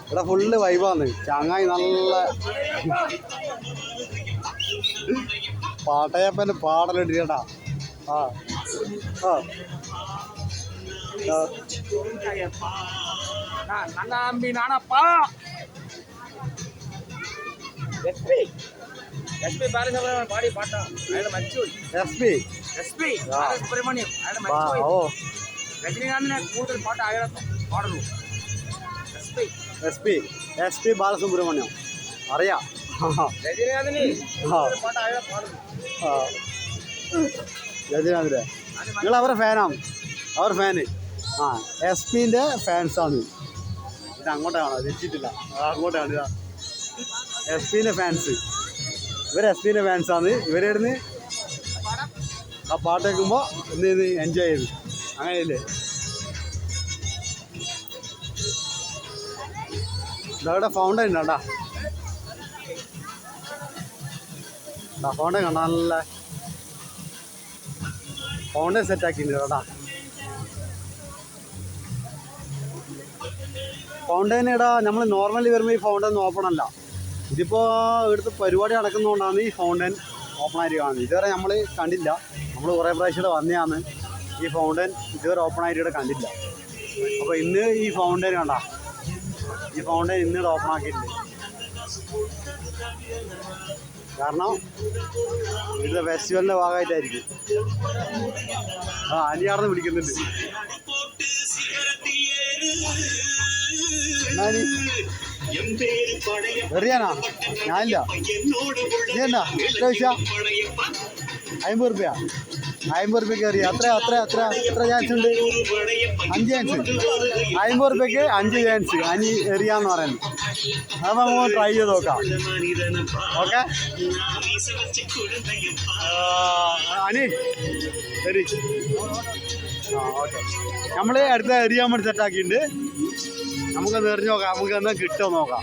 ഇവിടെ ഫുള്ള് വൈബാന്ന്. ചങ്ങായി നല്ല പാട്ടയപ്പൻ്റെ പാടലുണ്ട് ചേട്ടാ. ആ ആ എസ് പി ബാലസുബ്രഹ്മണ്യം അറിയാം. രജനീകാന്തിൻ്റെ നിങ്ങൾ അവരുടെ ഫാനാണ്. അവർ ഫാന് ആ എസ് പിൻ്റെ ഫാൻസാണ്. ഇത് അങ്ങോട്ടാണോ തിരിച്ചിട്ടില്ല, അങ്ങോട്ടാണ്. ഇതാ എസ് പിൻ്റെ ഫാൻസ്. ഇവർ എസ് പിൻ്റെ ഫാൻസാണ്. ഇവരായിരുന്നു ആ പാട്ട് കേൾക്കുമ്പോൾ എന്ത് ചെയ്ത് എൻജോയ് ചെയ്ത്. അങ്ങനെയല്ലേ? ഇതവിടെ ഫൗണ്ടൻ ഉണ്ട് കേട്ടാ. ഫൗണ്ടൻ കണ്ട നല്ല ഫൗണ്ടൻ സെറ്റാക്കിയിട്ടുണ്ട് കേട്ടാ. ഫൗണ്ടൻ ഇടാ നമ്മൾ നോർമലി വരുമ്പോൾ ഈ ഫൗണ്ടൻ ഓപ്പൺ അല്ല. ഇതിപ്പോൾ ഇവിടുത്തെ പരിപാടി നടക്കുന്നതുകൊണ്ടാണ് ഈ ഫൗണ്ടൻ ഓപ്പൺ ആയിട്ട് കാണുന്നത്. ഇതുവരെ നമ്മൾ കണ്ടില്ല. നമ്മൾ കുറേ പ്രാവശ്യം ഇവിടെ വന്നതാണ്. ഈ ഫൗണ്ടൻ ഇതുവരെ ഓപ്പൺ ആയിട്ട് ഇവിടെ കണ്ടില്ല. അപ്പോൾ ഇന്ന് ഈ ഫൗണ്ടൻ കണ്ട, ഈ ഫൗണ്ടൻ ഇന്ന് ഇവിടെ ഓപ്പൺ ആക്കിയിട്ടുണ്ട്. കാരണം ഇവിടുത്തെ ഫെസ്റ്റിവലിൻ്റെ ഭാഗമായിട്ടായിരിക്കും. ആ അനിയാർന്ന് വിളിക്കുന്നുണ്ട്. എറിയാനാ? ഞാനില്ല. നീ എന്നാ എത്ര പൈസ? 50 റുപ്യ. 50 റുപ്യക്ക് എറിയാം. എത്ര ചാൻസ് ഉണ്ട്? 5 ചാൻസ്. 50 റുപ്യക്ക് 5 ചാൻസ് അനി എറിയാന്ന് പറയുന്നത്. അത് നമുക്ക് ട്രൈ ചെയ്ത് നോക്കാം. ഓക്കെ അനി എറി. ആ ഓക്കെ. നമ്മൾ അടുത്ത എറിയാൻ വേണ്ടി സെറ്റാക്കിയിട്ടുണ്ട്. നമുക്കത് എറിഞ്ഞ് നോക്കാം. നമുക്കെന്താ കിട്ടുമോ നോക്കാം.